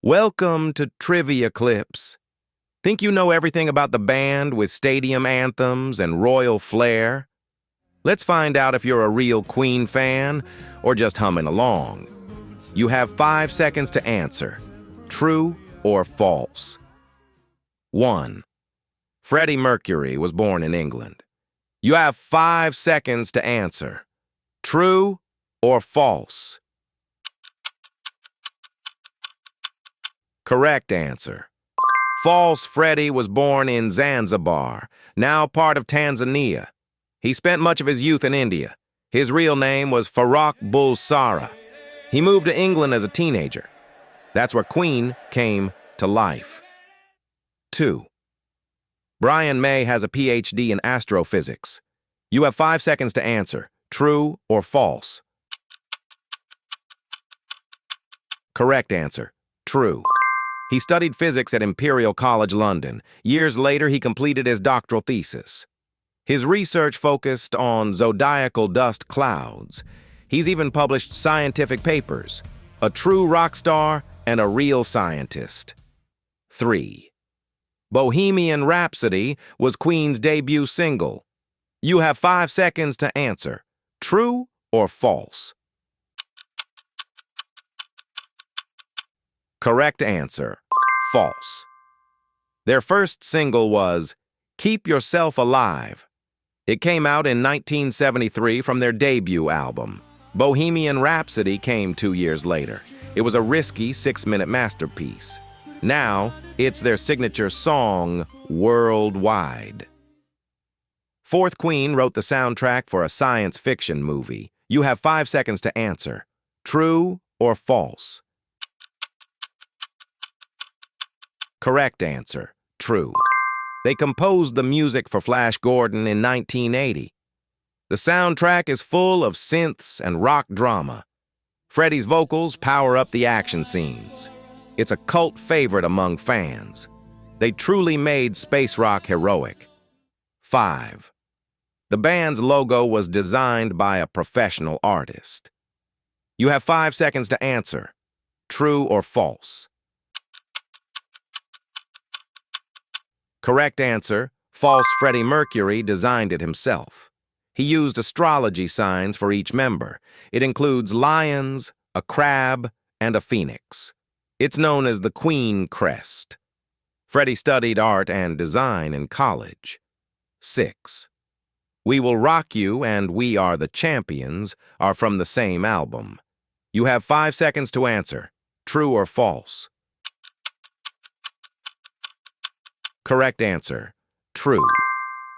Welcome to Trivia Clips. Think you know everything about the band with stadium anthems and royal flair? Let's find out if you're a real Queen fan or just humming along. You have 5 seconds to answer. True or false? 1. Freddie Mercury was born in England. You have 5 seconds to answer. True or false? Correct answer. False. Freddie was born in Zanzibar, now part of Tanzania. He spent much of his youth in India. His real name was Farrokh Bulsara. He moved to England as a teenager. That's where Queen came to life. 2. Brian May has a PhD in astrophysics. You have 5 seconds to answer. True or false? Correct answer. True. He studied physics at Imperial College London. Years later, he completed his doctoral thesis. His research focused on zodiacal dust clouds. He's even published scientific papers. A true rock star and a real scientist. 3. Bohemian Rhapsody was Queen's debut single. You have 5 seconds to answer. True or false? Correct answer. False. Their first single was Keep Yourself Alive. It came out in 1973 from their debut album. Bohemian Rhapsody came 2 years later. It was a risky 6-minute masterpiece. Now, it's their signature song worldwide. 4th Queen wrote the soundtrack for a science fiction movie. You have 5 seconds to answer. True or false? Correct answer. True. They composed the music for Flash Gordon in 1980. The soundtrack is full of synths and rock drama. Freddie's vocals power up the action scenes. It's a cult favorite among fans. They truly made space rock heroic. 5. The band's logo was designed by a professional artist. You have 5 seconds to answer. True or false? Correct answer. False. Freddie Mercury designed it himself. He used astrology signs for each member. It includes lions, a crab, and a phoenix. It's known as the Queen crest. Freddie studied art and design in college. 6. We Will Rock You and We Are the Champions are from the same album. You have 5 seconds to answer. True or false? Correct answer. True.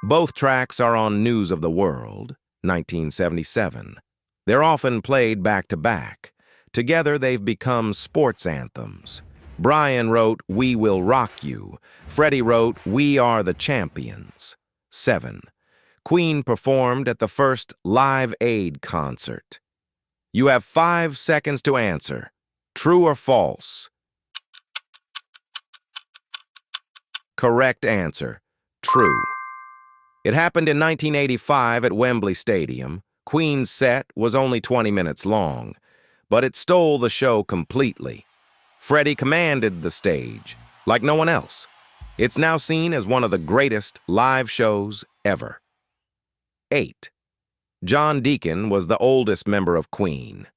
Both tracks are on News of the World, 1977. They're often played back-to-back. Together, they've become sports anthems. Brian wrote We Will Rock You. Freddie wrote We Are the Champions. 7. Queen performed at the first Live Aid concert. You have 5 seconds to answer. True or false? Correct answer. True. It happened in 1985 at Wembley Stadium. Queen's set was only 20 minutes long, but it stole the show completely. Freddie commanded the stage like no one else. It's now seen as one of the greatest live shows ever. 8. John Deacon was the oldest member of Queen.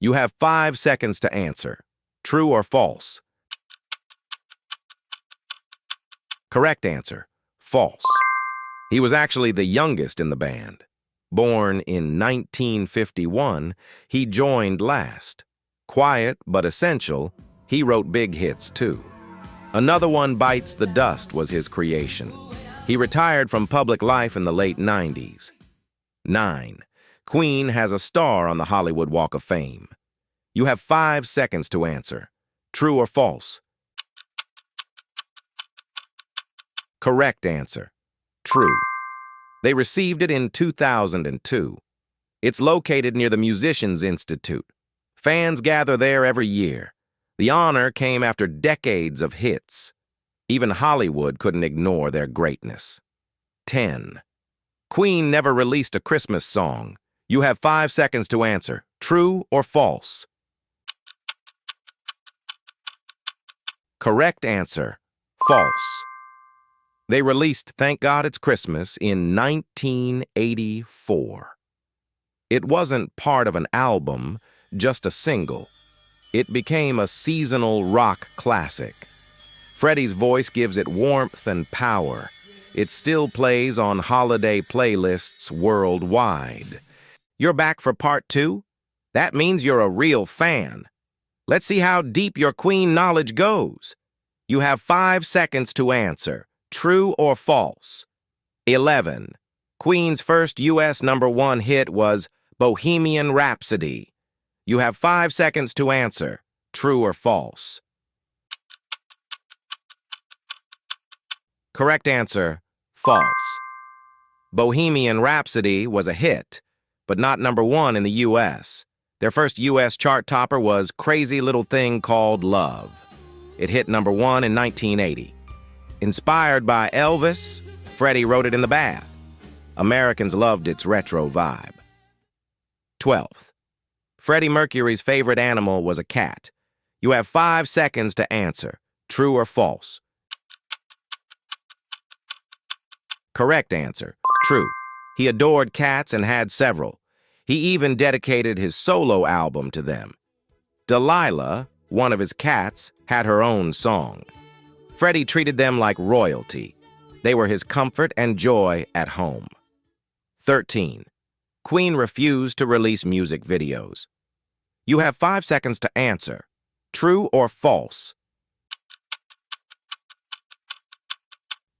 You have 5 seconds to answer. True or false? Correct answer. False. He was actually the youngest in the band. Born in 1951, he joined last. Quiet but essential, he wrote big hits too. Another one, Bites the Dust, was his creation. He retired from public life in the late 90s. 9. Queen has a star on the Hollywood Walk of Fame. You have 5 seconds to answer. True or false? Correct answer. True. They received it in 2002. It's located near the Musicians Institute. Fans gather there every year. The honor came after decades of hits. Even Hollywood couldn't ignore their greatness. 10. Queen never released a Christmas song. You have 5 seconds to answer. True or false? Correct answer, false. They released Thank God It's Christmas in 1984. It wasn't part of an album, just a single. It became a seasonal rock classic. Freddie's voice gives it warmth and power. It still plays on holiday playlists worldwide. You're back for part 2? That means you're a real fan. Let's see how deep your Queen knowledge goes. You have 5 seconds to answer, true or false. 11. Queen's first U.S. #1 hit was Bohemian Rhapsody. You have 5 seconds to answer, true or false. Correct answer, false. Bohemian Rhapsody was a hit, but not #1 in the U.S. Their first U.S. chart topper was Crazy Little Thing Called Love. It hit #1 in 1980. Inspired by Elvis, Freddie wrote it in the bath. Americans loved its retro vibe. 12th. Freddie Mercury's favorite animal was a cat. You have 5 seconds to answer, true or false. Correct answer, true. He adored cats and had several. He even dedicated his solo album to them. Delilah, one of his cats, had her own song. Freddie treated them like royalty. They were his comfort and joy at home. 13. Queen refused to release music videos. You have 5 seconds to answer, true or false.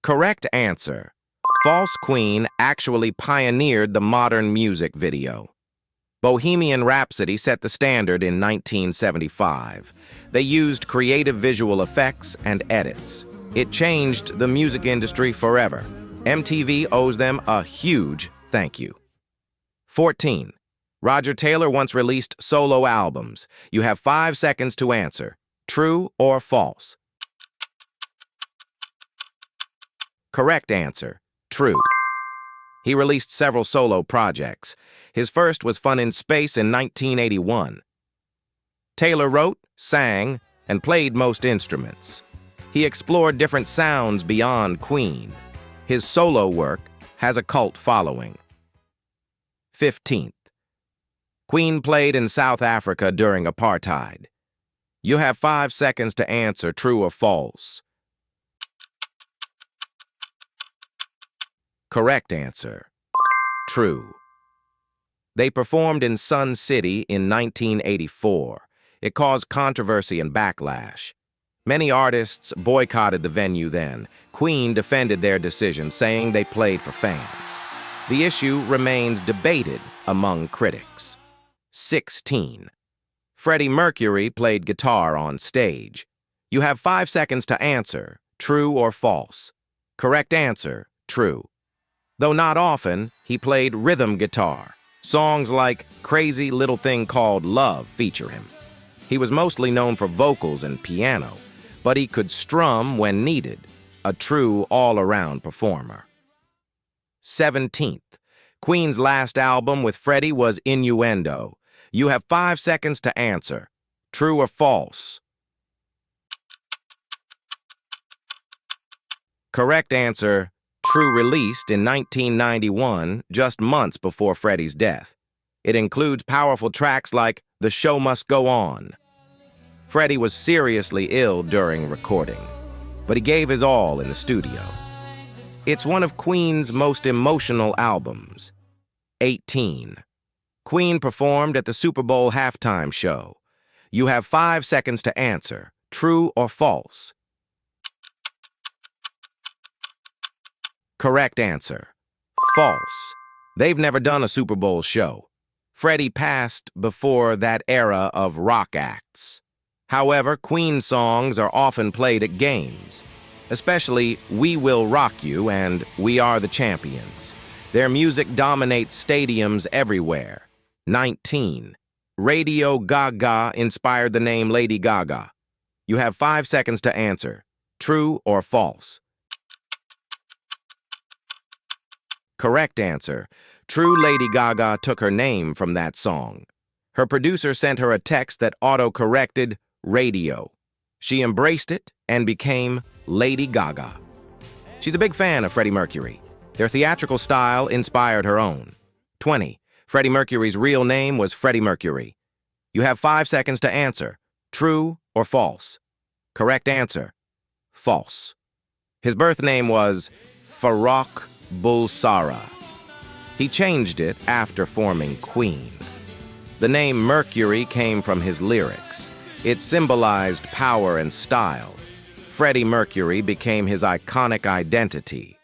Correct answer. False. Queen actually pioneered the modern music video. Bohemian Rhapsody set the standard in 1975. They used creative visual effects and edits. It changed the music industry forever. MTV owes them a huge thank you. 14. Roger Taylor once released solo albums. You have 5 seconds to answer, true or false. Correct answer, true. He released several solo projects. His first was Fun in Space in 1981. Taylor wrote, sang, and played most instruments. He explored different sounds beyond Queen. His solo work has a cult following. 15th. Queen played in South Africa during apartheid. You have 5 seconds to answer, true or false. Correct answer, true. They performed in Sun City in 1984. It caused controversy and backlash. Many artists boycotted the venue then. Queen defended their decision, saying they played for fans. The issue remains debated among critics. 16. Freddie Mercury played guitar on stage. You have 5 seconds to answer, true or false. Correct answer, true. Though not often, he played rhythm guitar. Songs like Crazy Little Thing Called Love feature him. He was mostly known for vocals and piano, but he could strum when needed, a true all-around performer. 17th. Queen's last album with Freddie was Innuendo. You have 5 seconds to answer, true or false. Correct answer, true. Released in 1991, just months before Freddie's death. It includes powerful tracks like The Show Must Go On. Freddie was seriously ill during recording, but he gave his all in the studio. It's one of Queen's most emotional albums. 18. Queen performed at the Super Bowl halftime show. You have 5 seconds to answer, true or false. Correct answer, false. They've never done a Super Bowl show. Freddie passed before that era of rock acts. However, Queen songs are often played at games, especially We Will Rock You and We Are the Champions. Their music dominates stadiums everywhere. 19. Radio Gaga inspired the name Lady Gaga. You have 5 seconds to answer, true or false. Correct answer, true. Lady Gaga took her name from that song. Her producer sent her a text that auto-corrected radio. She embraced it and became Lady Gaga. She's a big fan of Freddie Mercury. Their theatrical style inspired her own. 20. Freddie Mercury's real name was Freddie Mercury. You have 5 seconds to answer. True or false? Correct answer. False. His birth name was Farrokh Bulsara. He changed it after forming Queen. The name Mercury came from his lyrics. It symbolized power and style. Freddie Mercury became his iconic identity.